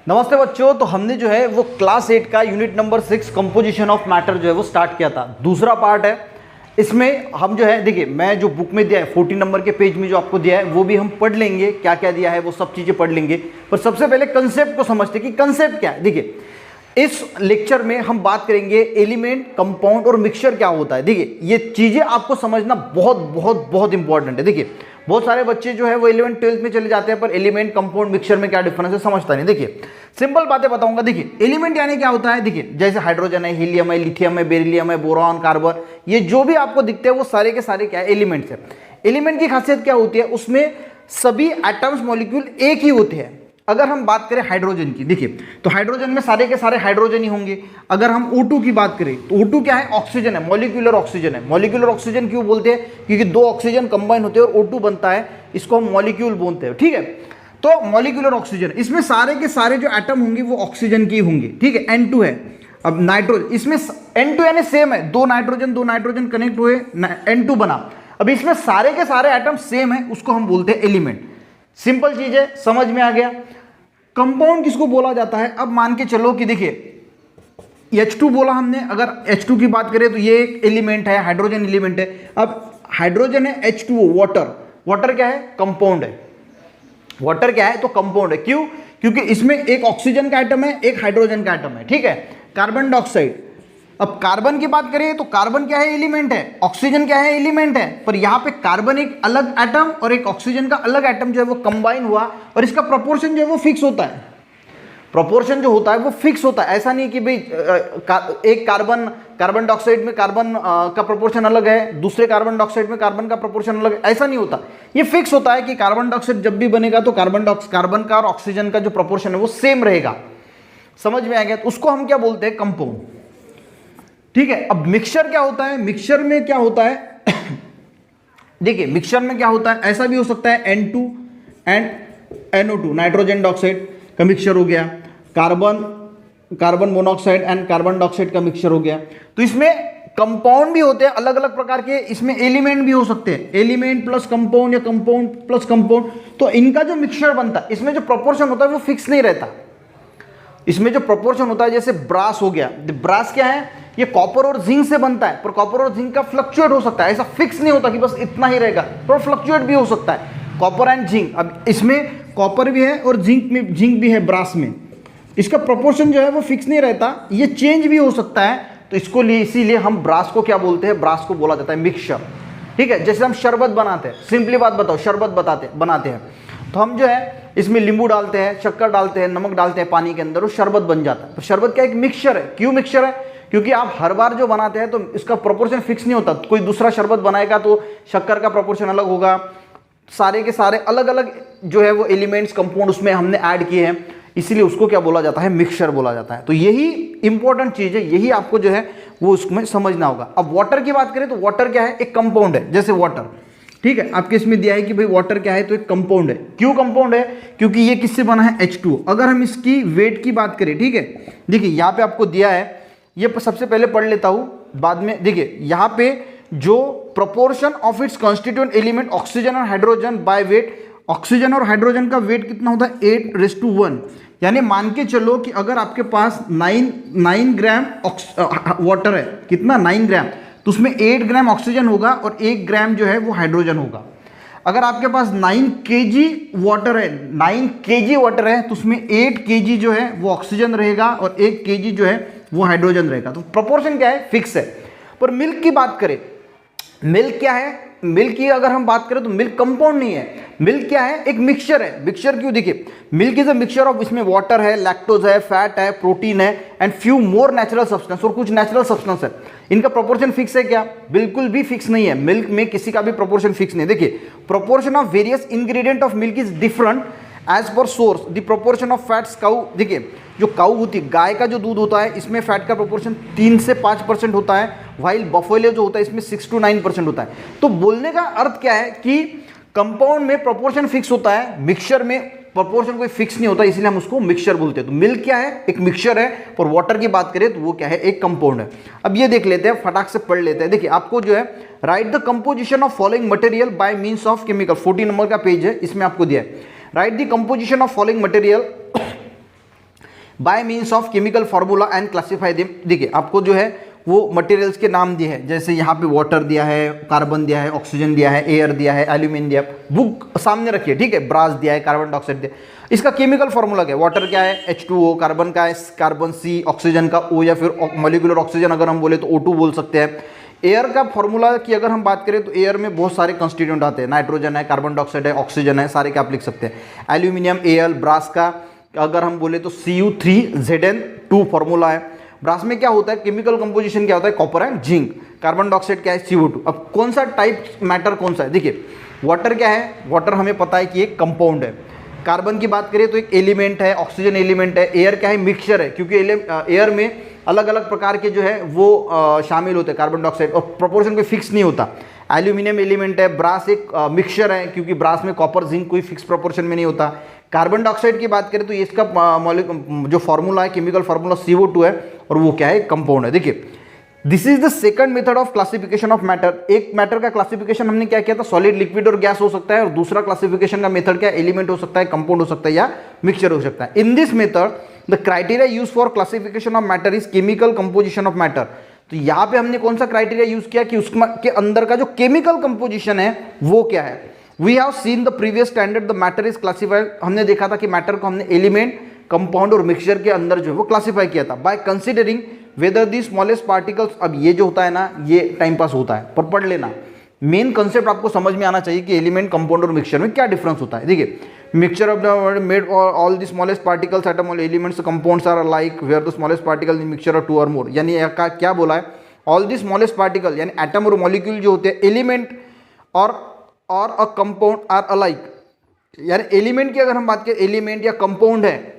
नमस्ते बच्चों। तो हमने जो है वो क्लास 8 का unit number 6 composition of matter जो है वो स्टार्ट किया था। दूसरा पार्ट है। इसमें हम जो है देखिए, मैं जो बुक में दिया है 14 नंबर के पेज में जो आपको दिया है वो भी हम पढ़ लेंगे, क्या क्या दिया है वो सब चीज़ें पढ़ लेंगे। पर सबसे पहले कंसेप्ट को समझते कि कंसेप्ट क्या है। देखिए, इस लेक्चर में हम बात करेंगे एलिमेंट, कंपाउंड और मिक्सचर क्या होता है। देखिए, ये चीज़ें आपको समझना बहुत बहुत बहुत इंपॉर्टेंट है। देखिए, बहुत सारे बच्चे जो है वो 11th 12th में चले जाते हैं, पर एलिमेंट, कंपाउंड, मिक्सचर में क्या डिफरेंस है समझता नहीं। देखिए, सिंपल बातें बताऊंगा। देखिए, एलिमेंट यानी क्या होता है। देखिए, जैसे हाइड्रोजन है, हीलियम है, लिथियम है, बेरिलियम है, बोरॉन, कार्बन, ये जो भी आपको दिखते हैं वो सारे के सारे क्या है, एलिमेंट्स है। एलिमेंट की खासियत क्या होती है, उसमें सभी एटम्स, मॉलिक्यूल एक ही होते हैं। अगर हम बात करें हाइड्रोजन की, देखिए तो हाइड्रोजन में सारे के सारे हाइड्रोजन ही होंगे। अगर हम O2 की बात करें तो O2 क्या है, ऑक्सीजन है, मॉलिक्यूलर ऑक्सीजन है। मॉलिक्यूलर ऑक्सीजन क्यों बोलते हैं, क्योंकि दो ऑक्सीजन कंबाइन होते हैं और O2 बनता है, इसको हम मॉलिक्यूल बोलते हैं। ठीक है, तो मॉलिक्यूलर ऑक्सीजन, इसमें सारे के सारे जो एटम होंगे वो ऑक्सीजन की होंगे। ठीक है, N2 है। अब नाइट्रोजन, इसमें N2 यानी सेम है, दो नाइट्रोजन कनेक्ट हुए, N2 बना। अब इसमें सारे के सारे एटम सेम है, उसको हम बोलते हैं एलिमेंट। सिंपल चीज है, समझ में आ गया। कंपाउंड किसको बोला जाता है, अब मान के चलो कि देखिए H2 बोला हमने, अगर H2 की बात करें तो ये एक एलिमेंट है, हाइड्रोजन एलिमेंट है। अब हाइड्रोजन है H2O, वाटर, वाटर क्या है, कंपाउंड है। वाटर क्या है तो कंपाउंड है। क्यों, क्योंकि इसमें एक ऑक्सीजन का एटम है, एक हाइड्रोजन का एटम है। ठीक है, कार्बन डाइऑक्साइड। अब कार्बन की बात करें तो कार्बन क्या है, एलिमेंट है। ऑक्सीजन क्या है, एलिमेंट है। पर यहां पे कार्बन एक अलग एटम और एक ऑक्सीजन का अलग एटम जो है वो कंबाइन हुआ, और इसका प्रोपोर्शन जो है वो फिक्स होता है। प्रोपोर्शन जो होता है वो फिक्स होता है। ऐसा नहीं कि भाई एक कार्बन डाइऑक्साइड में कार्बन का प्रोपोर्शन अलग है, दूसरे कार्बन डाइऑक्साइड में कार्बन का प्रोपोर्शन अलग है, ऐसा नहीं होता। ये फिक्स होता है कि कार्बन डाइऑक्साइड जब भी बनेगा तो कार्बन का और ऑक्सीजन का जो प्रोपोर्शन है वो सेम रहेगा। समझ में आ गया, तो उसको हम क्या बोलते हैं, कंपाउंड। ठीक है, अब मिक्सचर क्या होता है, मिक्सचर में क्या होता है देखिए, मिक्सचर में क्या होता है, ऐसा भी हो सकता है N2 and NO2, nitrogen dioxide का मिक्सचर हो गया, carbon monoxide and carbon dioxide का मिक्सचर हो गया। तो इसमें कंपाउंड भी होते हैं अलग अलग प्रकार के, इसमें एलिमेंट भी हो सकते हैं, एलिमेंट प्लस कंपाउंड या कंपाउंड प्लस कंपाउंड। तो इनका जो मिक्सचर बनता है, इसमें जो प्रोपोर्शन होता है वो फिक्स नहीं रहता। इसमें जो प्रोपोर्शन होता है, जैसे ब्रास हो गया, ब्रास क्या है, ये कॉपर और जिंक से बनता है, पर कॉपर और जिंक का फ्लक्चुएट हो सकता है, ऐसा फिक्स नहीं होता कि बस इतना ही रहेगा, तो फ्लक्चुएट भी हो सकता है, कॉपर एंड जिंक। अब इसमें कॉपर भी है और जिंक भी है ब्रास में, इसका प्रोपोर्शन जो है वो फिक्स नहीं रहता, ये चेंज भी हो सकता है। तो इसको लिए इसीलिए हम ब्रास को क्या बोलते हैं, ब्रास को बोला जाता है मिक्सचर। ठीक है, जैसे हम शरबत बनाते हैं, सिंपली बात बताओ, शरबत बनाते हैं तो हम जो है इसमें नींबू डालते हैं, शक्कर डालते हैं, नमक डालते हैं पानी के अंदर, वो शरबत बन जाता है। तो शरबत क्या एक मिक्सचर है। क्यों मिक्सचर है, क्योंकि आप हर बार जो बनाते हैं तो इसका प्रोपोर्शन फिक्स नहीं होता। कोई दूसरा शरबत बनाएगा तो शक्कर का प्रोपोर्शन अलग होगा, सारे के सारे अलग अलग जो है वो एलिमेंट्स, कंपाउंड उसमें हमने ऐड किए हैं, इसीलिए उसको क्या बोला जाता है, मिक्सचर बोला जाता है। तो यही इंपॉर्टेंट चीज है, यही आपको जो है वो उसमें समझना होगा। अब वाटर की बात करें तो वाटर क्या है, एक कंपाउंड है, जैसे वाटर। ठीक है, आपके इसमें दिया है कि भाई वाटर क्या है, तो एक कंपाउंड है। क्यों कंपाउंड है, क्योंकि ये किससे बना है, H2O। अगर हम इसकी वेट की बात करें, ठीक है, देखिए यहाँ पे आपको दिया है, ये सबसे पहले पढ़ लेता हूं, बाद में देखिए यहाँ पे जो proportion of its constituent element oxygen और हाइड्रोजन बाय वेट, ऑक्सीजन और हाइड्रोजन का वेट कितना होता है, 8:1। यानी मान के चलो कि अगर आपके पास 9 ग्राम वाटर है, कितना, 9 ग्राम, तो उसमें 8 ग्राम ऑक्सीजन होगा और 1 ग्राम जो है वो हाइड्रोजन होगा। अगर आपके पास 9 kg वाटर है, 9 kg वाटर है, तो उसमें 8 kg जो है वो ऑक्सीजन रहेगा और 1 kg जो है वो हाइड्रोजन रहेगा। तो प्रोपोर्शन क्या है, फिक्स है। पर मिल्क की बात करें, मिल्क क्या है, मिल्क की अगर हम बात करें तो मिल्क कंपाउंड नहीं है, मिल्क क्या है, एक मिक्सचर है। मिक्सचर क्यों, देखिए milk is a mixture of, इसमें वाटर है, लैक्टोज है, फैट है, प्रोटीन है and few more natural substance, और कुछ नेचुरल सब्सटेंस है। इनका प्रोपोर्शन फिक्स है क्या, बिल्कुल भी फिक्स नहीं है। मिल्क में किसी का भी प्रोपोर्शन फिक्स नहीं है। देखिए, proportion of various ingredient of milk is different as per source. The proportion of fats cow, देखिए जो काउ होती है, गाय का जो दूध होता है, इसमें फैट का प्रोपोर्शन 3 से 5% होता है, वाइल बफेलो जो होता है इसमें 6 to 9% होता है। तो बोलने का अर्थ क्या है कि कंपाउंड में प्रोपोर्शन फिक्स होता है, मिक्सचर में प्रोपोर्शन कोई फिक्स नहीं होता, इसलिए हम उसको मिक्सचर बोलते हैं। तो मिल्क क्या है, एक मिक्सचर है। और वाटर की बात करें तो वो क्या है, एक कंपाउंड है। अब ये देख लेते हैं, फटाक से पढ़ लेते हैं। देखिए आपको जो है right the composition of following material by means of chemical, 14 number का पेज है, इसमें आपको दिया है right the composition of following material by means of chemical formula and classify them. देखिए आपको जो है वो मटेरियल्स के नाम दिए हैं, जैसे यहाँ पे वाटर दिया है, कार्बन दिया है, ऑक्सीजन दिया है, एयर दिया है, एल्यूमिनियम दिया है, बुक सामने रखिए, ठीक है, ब्रास दिया है, कार्बन डाइऑक्साइड दिया है। इसका केमिकल फार्मूला क्या है? वाटर क्या है? H2O, कार्बन का है कार्बन C, ऑक्सीजन का O, या फिर मॉलिक्यूलर ऑक्सीजन अगर हम बोले तो O2 बोल सकते हैं। एयर का फार्मूला की अगर हम बात करें तो एयर में बहुत सारे कंस्टिट्यूएंट आते हैं, नाइट्रोजन है, कार्बन डाइऑक्साइड है, ऑक्सीजन है, सारे के आप लिख सकते हैं। एल्यूमिनियम Al, ब्रास का अगर हम बोले तो Cu3Zn2 फार्मूला है। ब्रास में क्या होता है, केमिकल कंपोजिशन क्या होता है? Copper and zinc. Carbon dioxide क्या है? CO2। अब कौन सा टाइप मैटर कौन सा है? देखिए वाटर क्या है? वाटर हमें पता है कि एक कंपाउंड है। कार्बन की बात करें तो एक एलिमेंट है, ऑक्सीजन एलिमेंट है। एयर क्या है? मिक्सचर है, क्योंकि एयर में अलग अलग प्रकार के जो है वो शामिल होते हैं, कार्बन डाइऑक्साइड, और प्रोपोर्शन कोई फिक्स नहीं होता। एल्यूमिनियम एलिमेंट है। ब्रास एक मिक्सचर है, क्योंकि ब्रास में कॉपर जिंक कोई फिक्स प्रोपोर्शन में नहीं होता। कार्बन डाइऑक्साइड की बात करें तो इसका जो फार्मूला है, केमिकल फार्मूला CO2 है, और वो क्या है? कंपाउंड है। देखिए this is the second method of classification of matter. एक मैटर का क्लासिफिकेशन हमने क्या किया था? सॉलिड, लिक्विड और गैस हो सकता है, और दूसरा क्लासिफिकेशन का मेथड क्या है? एलिमेंट हो सकता है, कंपाउंड हो सकता है, या मिक्सचर हो सकता है। In this method the criteria use for classification of matter is chemical composition of matter. तो यहां पे हमने कौन सा क्राइटेरिया यूज किया कि उसके अंदर का जो केमिकल कंपोजिशन है वो क्या है। We have seen the previous standard the matter is classified. हमने देखा था कि मैटर को हमने एलिमेंट, कंपाउंड और मिक्सचर के अंदर जो है वो क्लासिफाई किया था by considering weather the smallest particles. अब ये जो होता है ना, ये टाइम पास होता है, पर पढ़ लेना। मेन कंसेप्ट आपको समझ में आना चाहिए कि एलिमेंट, कंपाउंड और मिक्सचर में क्या डिफरेंस होता है। देखिए mixture of the made all the smallest particles atom all elements compounds are alike where the smallest particle in mixture of 2 और मोर। यानी क्या बोला है? ऑल द स्मॉलेस्ट पार्टिकल यानी एटम और मॉलिक्यूल जो होते हैं, एलिमेंट और अ कंपाउंड आर अलाइक। यानी एलिमेंट की अगर हम बात करें, एलिमेंट या कंपाउंड है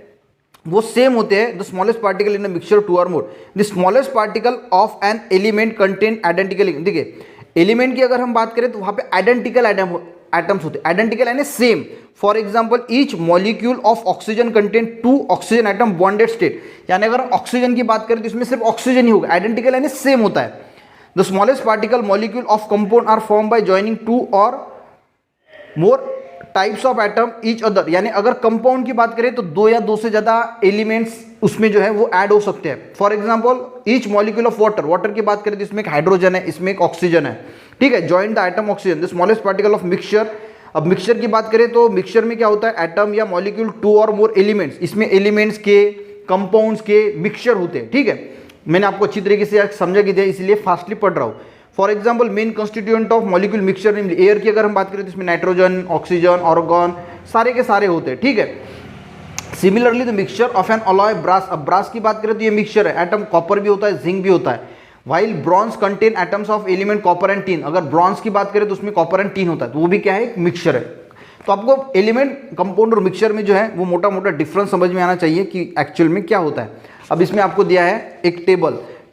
वो सेम होते हैं। The smallest particle in the mixture 2 और more. The smallest particle of an element contain identical. देखिए एलिमेंट की अगर हम बात करें तो वहां पे आइडेंटिकल एटम्स होते हैं, आइडेंटिकल यानी same. For example each molecule of oxygen contain 2 oxygen atom bonded state. यानी अगर ऑक्सीजन की बात करें तो इसमें सिर्फ ऑक्सीजन ही होगा, आइडेंटिकल यानी सेम होता है। The smallest particle molecule of compound are form by joining 2 और more types of atom each other. यानी अगर कंपाउंड की बात करें तो 2 या 2 से ज्यादा एलिमेंट्स उसमें जो है वो ऐड हो सकते हैं। For example each molecule of water, water की बात करें तो इसमें एक हाइड्रोजन है, इसमें एक ऑक्सीजन है, ठीक है, join the atom oxygen. The smallest particle of mixture. अब मिक्सचर की बात करें तो मिक्सचर में क्या होता है? एटम या मॉलिक्यूल 2 और मोर एलिमेंट्स। इसमें एलिमेंट्स के, कंपाउंड्स के मिक्सचर होते हैं, ठीक है। मैंने आपको अच्छी तरीके से समझा कि दिया, इसलिए फास्टली पढ़ रहा हूँ। For example main constituent of molecule mixture in air की अगर हम बात करें तो इसमें नाइट्रोजन, ऑक्सीजन, ऑर्गन सारे के सारे होते हैं, ठीक है। Similarly the mixture of an alloy brass. अब ब्रास की बात करें तो ये मिक्सचर है, एटम कॉपर भी होता है, जिंक भी होता है। While bronze contain atoms of element copper and teen. अगर ब्रॉन्ज की बात करें तो उसमें कॉपर एंड टीन होता है, तो वो भी क्या है? एक मिक्सचर है। तो आपको एलिमेंट, कंपाउंड और मिक्सचर में जो है वो मोटा मोटा डिफरेंस समझ में आना चाहिए कि एक्चुअल में क्या होता है। अब इसमें आपको दिया है एक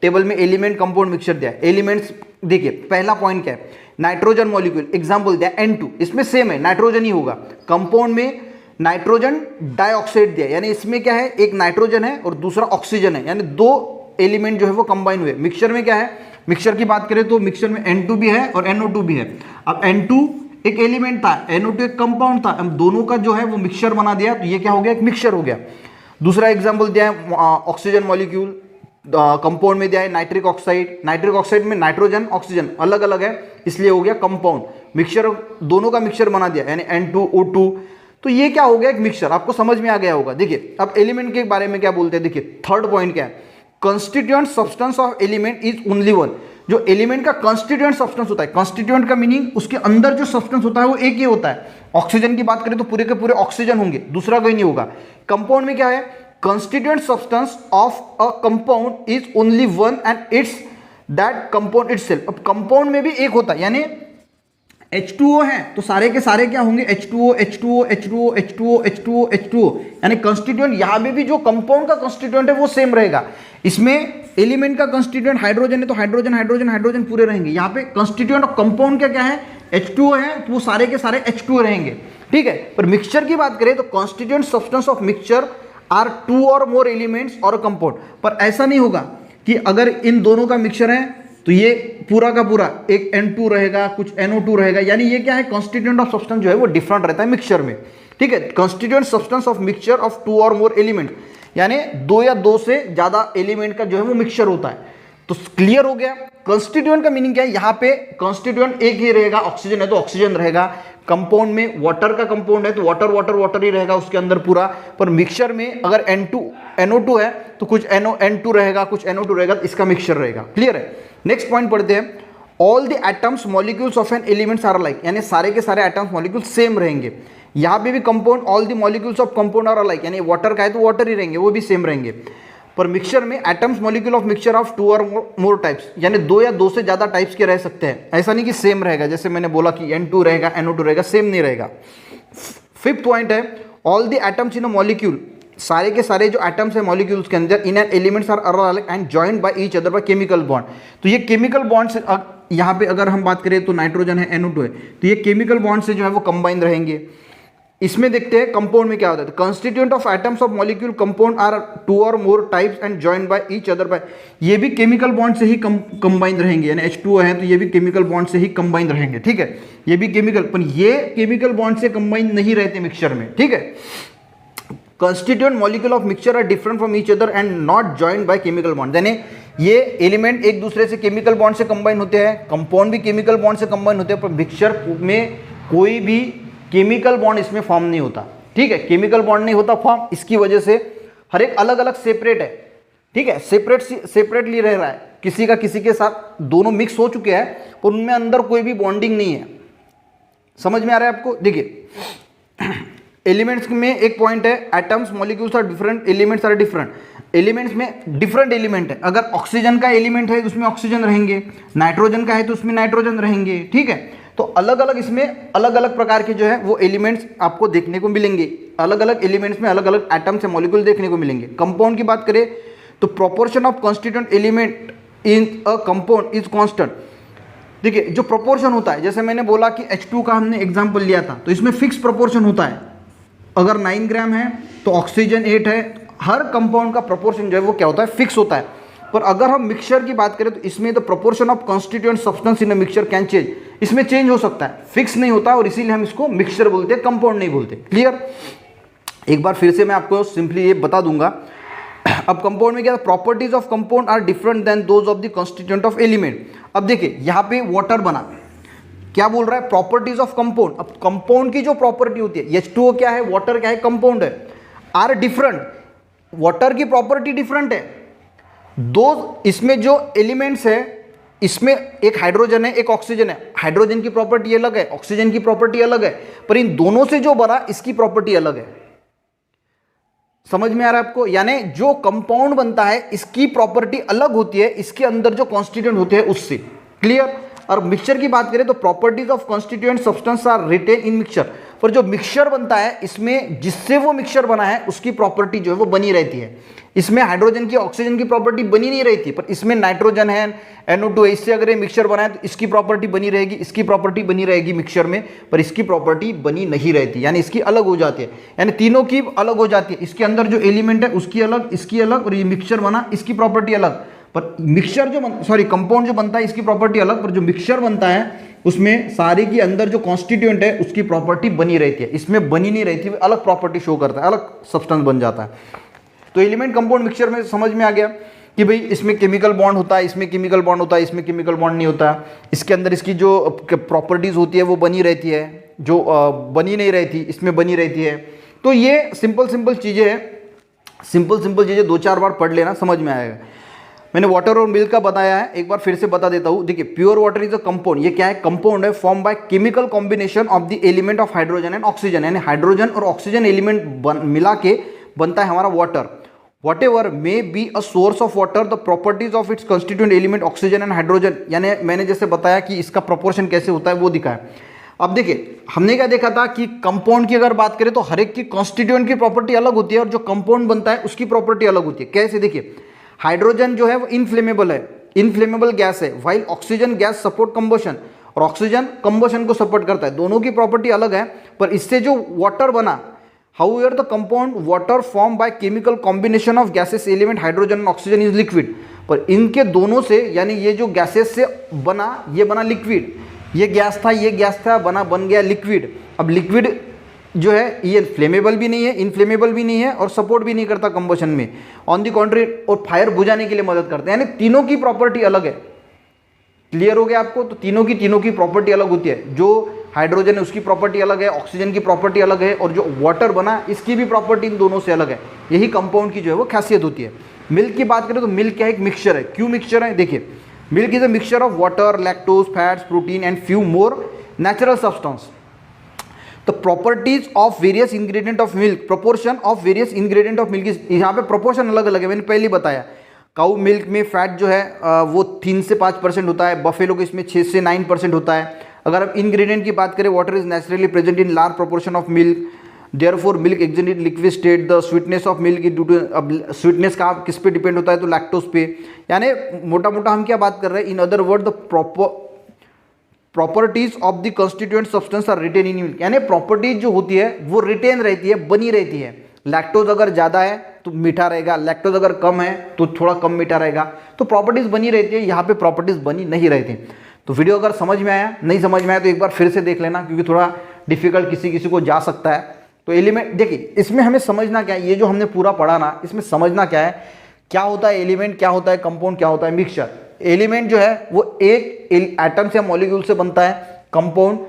टेबल में एलिमेंट, कंपाउंड, मिक्सचर दिया है। एलिमेंट्स देखिए पहला पॉइंट क्या है? नाइट्रोजन मॉलिक्यूल, एग्जांपल दिया N2, इसमें सेम है, नाइट्रोजन ही होगा। कंपाउंड में नाइट्रोजन डाइऑक्साइड दिया, यानी इसमें क्या है? एक नाइट्रोजन है और दूसरा ऑक्सीजन है, यानी 2 एलिमेंट जो है वो कंबाइन हुए। मिक्सचर में क्या है? मिक्सचर की बात करें तो मिक्सचर में N2 भी है और NO2 भी है। अब N2 एक एलिमेंट था, NO2 एक कंपाउंड था, अब दोनों का जो है वो मिक्सचर बना दिया, तो ये क्या हो गया? एक मिक्सचर हो गया। दूसरा एग्जाम्पल दिया है ऑक्सीजन मॉलिक्यूल, कंपाउंड में दिया है नाइट्रिक ऑक्साइड। नाइट्रिक ऑक्साइड में नाइट्रोजन, ऑक्सीजन अलग अलग है, इसलिए हो गया कंपाउंड। मिक्सचर दोनों का मिक्सचर बना दिया, यानी N2O2। तो ये क्या हो गया? एक मिक्सचर। आपको समझ में आ गया होगा। देखिए अब एलिमेंट के बारे में क्या बोलते हैं, देखिए थर्ड पॉइंट क्या है? Constituent substance of element is only one. जो एलिमेंट का कंस्टिट्यूएंट सब्सटेंस होता है, कंस्टिट्यूएंट का मीनिंग उसके अंदर जो सब्सटेंस होता है वो एक ही होता है। ऑक्सीजन की बात करें तो पूरे के पूरे ऑक्सीजन होंगे, दूसरा कोई नहीं होगा। कंपाउंड में क्या है? constituent substance of a compound is only one and it's that compound itself। अब कंपाउंड में भी एक होता है, यानी H2O है तो सारे के सारे क्या होंगे? H2O, H2O, H2O, H2O, H2O, H2O। यानी कंस्टिट्यूएंट यहां में भी जो कंपाउंड का कंस्टिट्यूएंट है वो सेम रहेगा। इसमें एलिमेंट का कंस्टिट्यूएंट हाइड्रोजन है तो हाइड्रोजन हाइड्रोजन हाइड्रोजन पूरे रहेंगे। यहाँ पे कंस्टिट्यूएंट ऑफ कंपाउंड का क्या है? H2O है तो वो सारे के सारे H2O रहेंगे, ठीक है। पर मिक्सचर की बात करें तो constituent substance of mixture are 2 और मोर एलिमेंट्स और कंपाउंड। पर ऐसा नहीं होगा कि अगर इन दोनों का मिक्सचर है तो ये पूरा का पूरा एक N2 रहेगा, कुछ NO2 रहेगा, यानी ये क्या है? कंस्टिट्यूएंट ऑफ सब्सटेंस जो है वो डिफरेंट रहता है मिक्सचर में, ठीक है। Constituent substance of mixture of 2 और मोर एलिमेंट, यानी 2 या 2 से ज्यादा एलिमेंट का जो है वो मिक्सचर होता है। तो क्लियर हो गया। कंस्टिट्यूएंट का मीनिंग क्या है, यहाँ पे कंस्टिट्यूएंट एक ही रहेगा, ऑक्सीजन है तो ऑक्सीजन रहेगा, कंपाउंड में वाटर का कंपाउंड है तो वाटर वाटर वाटर ही रहेगा उसके अंदर पूरा, पर मिक्सचर में अगर NO2 है तो कुछ N2 रहेगा, कुछ NO2 रहेगा, तो इसका मिक्सचर रहेगा। क्लियर है। नेक्स्ट पॉइंट पढ़ते हैं। All the atoms molecules of an elements are alike, यानी सारे के सारे एटम्स मॉलिक्यूल सेम रहेंगे। यहाँ पे भी compound all the molecules of compound are alike, यानी वाटर का है तो वाटर ही रहेंगे, वो भी सेम रहेंगे। पर मिक्सचर में atoms molecule of mixture of 2 और मोर टाइप्स, यानी 2 या 2 से ज्यादा टाइप्स के रह सकते हैं। ऐसा नहीं कि सेम रहेगा, जैसे मैंने बोला कि N2 रहेगा NO2 रहेगा, सेम नहीं रहेगा। फिफ्थ पॉइंट है all the atoms in a molecule, सारे के सारे जो एटम्स है मॉलिक्यूल्स के अंदर in an elements are alike and joined by each other by chemical bond. तो ये केमिकल बॉन्ड से यहाँ पे अगर हम बात करें तो नाइट्रोजन है NO2 है, तो ये केमिकल बॉन्ड से जो है वो कंबाइन रहेंगे। इसमें देखते हैं कंपाउंड में क्या होता है। Constituent of atoms of molecule compound are 2 और more types and joined by each other by, ये भी केमिकल बॉन्ड से ही कंबाइन रहेंगे, यानी H2O है तो ये भी केमिकल बॉन्ड से ही कंबाइन रहेंगे। ठीक है, ये भी केमिकल, पर ये केमिकल बॉन्ड से कंबाइन नहीं रहते मिक्सचर में। ठीक है, constituent molecule of mixture are different from each other and not joined by chemical bond, यानी ये एलिमेंट एक दूसरे से केमिकल बॉन्ड से कंबाइन होते हैं, कंपाउंड भी केमिकल बॉन्ड से कंबाइन होते हैं, पर मिक्सचर में कोई भी केमिकल बॉन्ड इसमें फॉर्म नहीं होता। ठीक है, केमिकल बॉन्ड नहीं होता फॉर्म, इसकी वजह से हर एक अलग अलग सेपरेट है। ठीक है, सेपरेटली रह रहा है, किसी का किसी के साथ दोनों मिक्स हो चुके हैं पर उनमें अंदर कोई भी बॉन्डिंग नहीं है। समझ में आ रहा है आपको। देखिए एलिमेंट्स में एक पॉइंट है, atoms molecules are different, elements are different. Elements में डिफरेंट एलिमेंट है, अगर ऑक्सीजन का एलिमेंट है तो उसमें ऑक्सीजन रहेंगे, नाइट्रोजन का है तो उसमें नाइट्रोजन रहेंगे। ठीक है, तो अलग अलग इसमें अलग अलग प्रकार के जो है वो एलिमेंट्स आपको देखने को मिलेंगे, अलग अलग एलिमेंट्स में अलग अलग एटम्स या मॉलिक्यूल देखने को मिलेंगे। कंपाउंड की बात करें तो proportion of constituent element in a compound is constant. देखिए जो प्रोपोर्शन होता है, जैसे मैंने बोला कि H2 का हमने एग्जांपल लिया था, तो इसमें फिक्स प्रोपोर्शन होता है। अगर 9 ग्राम है तो ऑक्सीजन 8 है, हर कंपाउंड का प्रोपोर्शन जो है वो क्या होता है, फिक्स होता है। पर अगर हम मिक्सचर की बात करें तो इसमें the proportion of constituent substance in a mixture can change, इसमें चेंज हो सकता है, फिक्स नहीं होता, और इसीलिए हम इसको मिक्सचर बोलते हैं, कंपाउंड नहीं बोलते। क्लियर। एक बार फिर से मैं आपको सिंपली ये बता दूंगा। अब कंपाउंड में क्या, properties of compound are different than those of the constituent of element. अब देखिए यहाँ पे वाटर बना, क्या बोल रहा है, प्रॉपर्टीज ऑफ कंपाउंड। अब कंपाउंड की जो प्रॉपर्टी होती है, H2O क्या है, वाटर क्या है, कंपाउंड है, आर डिफरेंट। वाटर की प्रॉपर्टी डिफरेंट है, दो इसमें जो एलिमेंट्स है इसमें एक हाइड्रोजन है एक ऑक्सीजन है, हाइड्रोजन की प्रॉपर्टी अलग है, ऑक्सीजन की प्रॉपर्टी अलग है, पर इन दोनों से जो बना इसकी प्रॉपर्टी अलग है। समझ में आ रहा है आपको। यानी जो कंपाउंड बनता है इसकी प्रॉपर्टी अलग होती है इसके अंदर जो कॉन्स्टिट्यूएंट होते हैं उससे। क्लियर। और मिक्सचर की बात करें तो properties of constituent substance are retain in mixture, पर जो मिक्सचर बनता है इसमें जिससे वो मिक्सचर बना है उसकी प्रॉपर्टी जो है वो बनी रहती है। इसमें हाइड्रोजन की ऑक्सीजन की प्रॉपर्टी बनी नहीं रहती, पर इसमें नाइट्रोजन है, NO2 है, इससे अगर ये मिक्सचर बना है तो इसकी प्रॉपर्टी बनी रहेगी, इसकी प्रॉपर्टी बनी रहेगी मिक्सचर में, पर इसकी प्रॉपर्टी बनी नहीं रहती, यानी इसकी अलग हो जाती है, यानी तीनों की अलग हो जाती है। इसके अंदर जो एलिमेंट है उसकी अलग, इसकी अलग, और ये मिक्सचर बना इसकी प्रॉपर्टी अलग। पर मिक्सचर जो कंपाउंड जो बनता है इसकी प्रॉपर्टी अलग, पर जो मिक्सचर बनता है उसमें सारे के अंदर जो कॉन्स्टिट्यूएंट है उसकी प्रॉपर्टी बनी रहती है, इसमें बनी नहीं रहती, अलग प्रॉपर्टी शो करता है, अलग सब्सटेंस बन जाता है। तो एलिमेंट कंपाउंड मिक्सचर में समझ में आ गया कि भाई इसमें केमिकल बॉन्ड होता है, इसमें केमिकल बॉन्ड होता है, इसमें केमिकल बॉन्ड नहीं होता, इसके अंदर इसकी जो प्रॉपर्टीज होती है वो बनी रहती है, जो बनी नहीं रहती इसमें बनी रहती है। तो ये सिंपल चीज़ें हैं, सिंपल चीज़ें 2-4 बार पढ़ लेना, समझ में आएगा। मैंने वाटर और मिल्क का बताया है, एक बार फिर से बता देता हूँ। देखिए pure water is a compound, ये क्या है, कंपाउंड है, form by chemical combination of the element of hydrogen and oxygen, यानी हाइड्रोजन और ऑक्सीजन एलिमेंट मिला के बनता है हमारा water. Whatever may be a source of water, the properties of its constituent element oxygen and hydrogen, यानी मैंने जैसे बताया कि इसका प्रोपोर्शन कैसे होता है वो दिखाया। अब देखिए हमने क्या देखा था कि कंपाउंड की अगर बात करें तो हर एक की कॉन्स्टिट्यूएंट की प्रॉपर्टी अलग होती है और जो कंपाउंड बनता है उसकी प्रॉपर्टी अलग होती है। कैसे, देखिए हाइड्रोजन जो है वो इनफ्लेमेबल है, इनफ्लेमेबल गैस है, while oxygen gas support combustion, और ऑक्सीजन कंबशन को सपोर्ट करता है, दोनों की प्रॉपर्टी अलग है। पर इससे जो वाटर बना, however the compound water formed by chemical combination of gases element hydrogen and oxygen is liquid, पर इनके दोनों से यानी ये जो गैसेस से बना, ये बना लिक्विड, ये गैस था, ये गैस था, बन गया लिक्विड। अब लिक्विड जो है ये फ्लेमेबल भी नहीं है, इनफ्लेमेबल भी नहीं है और सपोर्ट भी नहीं करता कंबशन में। ऑन दी कॉन्ट्री और फायर बुझाने के लिए मदद करते हैं, यानी तीनों की प्रॉपर्टी अलग है। क्लियर हो गया आपको? तो तीनों की प्रॉपर्टी अलग होती है। जो हाइड्रोजन है उसकी प्रॉपर्टी अलग है, ऑक्सीजन की प्रॉपर्टी अलग है, और जो वाटर बना इसकी भी प्रॉपर्टी इन दोनों से अलग है। यही कंपाउंड की जो है वो खासियत होती है। मिल्क की बात करें तो मिल्क क्या है? एक मिक्सचर है। क्यों मिक्सचर है? देखिए, milk is a mixture of water, lactose, fats, protein and few more natural substance. तो properties of various ingredient of milk, proportion of various ingredient of milk, यहाँ पे प्रोपोर्शन अलग अलग है, मैंने पहले बताया। काऊ मिल्क में फैट जो है वो 3 से 5% होता है, बफेलो के इसमें 6 से 9% होता है। अगर हम इंग्रेडिएंट की बात करें, water is naturally present in large proportion of milk, therefore milk exist in liquid state. The sweetness of milk is due to, अब स्वीटनेस का किस पे डिपेंड होता है? तो लैक्टोज पे। यानी मोटा मोटा हम क्या बात कर रहे हैं? In other word, the properties of the constituent substance are retain in milk, यानी प्रॉपर्टीज जो होती है वो रिटेन रहती है, बनी रहती है। लैक्टोज अगर ज़्यादा है तो मीठा रहेगा, लैक्टोज अगर कम है तो थोड़ा कम मीठा रहेगा। तो प्रॉपर्टीज बनी रहती है, यहाँ पे प्रॉपर्टीज बनी नहीं रहती। तो वीडियो अगर समझ में आया, नहीं समझ में आया तो एक बार फिर से देख लेना, क्योंकि थोड़ा डिफिकल्ट किसी किसी को जा सकता है। तो एलिमेंट देखिए, इसमें हमें समझना क्या है, ये जो हमने पूरा पढ़ा ना, इसमें समझना क्या है, क्या होता है एलिमेंट, क्या होता है कंपाउंड, क्या होता है मिक्सचर। एलिमेंट जो है वो एक एटम्स या मॉलिक्यूल से बनता है, कंपाउंड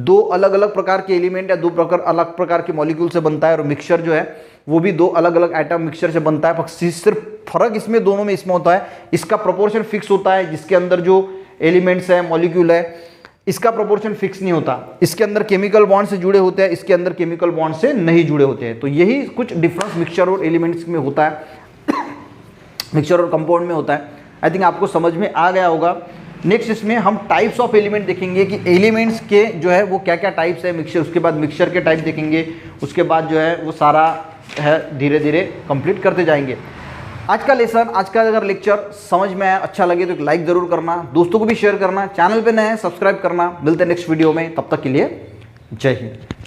दो अलग अलग प्रकार के एलिमेंट या दो अलग प्रकार के मॉलिक्यूल से बनता है, और मिक्सचर जो है वो भी दो अलग अलग एटम मिक्सचर से बनता है। सिर्फ फर्क इसमें दोनों में इसमें होता है, इसका प्रोपोर्शन फिक्स होता है, जिसके अंदर जो एलिमेंट्स है, मॉलिक्यूल है, इसका प्रोपोर्शन फिक्स नहीं होता। इसके अंदर केमिकल बॉन्ड से जुड़े होते हैं, इसके अंदर केमिकल बॉन्ड से नहीं जुड़े होते हैं। तो यही कुछ डिफरेंस मिक्सचर और एलिमेंट्स में होता है, मिक्सचर और कंपाउंड में होता है। आई थिंक आपको समझ में आ गया होगा। नेक्स्ट इसमें हम टाइप्स ऑफ एलिमेंट देखेंगे कि एलिमेंट्स के जो है वो क्या क्या टाइप्स है मिक्सचर, उसके बाद मिक्सचर के टाइप देखेंगे, उसके बाद जो है वो सारा है धीरे धीरे कंप्लीट करते जाएंगे। आज का लेसन, आज का अगर लेक्चर समझ में आया, अच्छा लगे तो एक लाइक ज़रूर करना, दोस्तों को भी शेयर करना, चैनल पे नए हैं सब्सक्राइब करना। मिलते हैं नेक्स्ट वीडियो में, तब तक के लिए जय हिंद।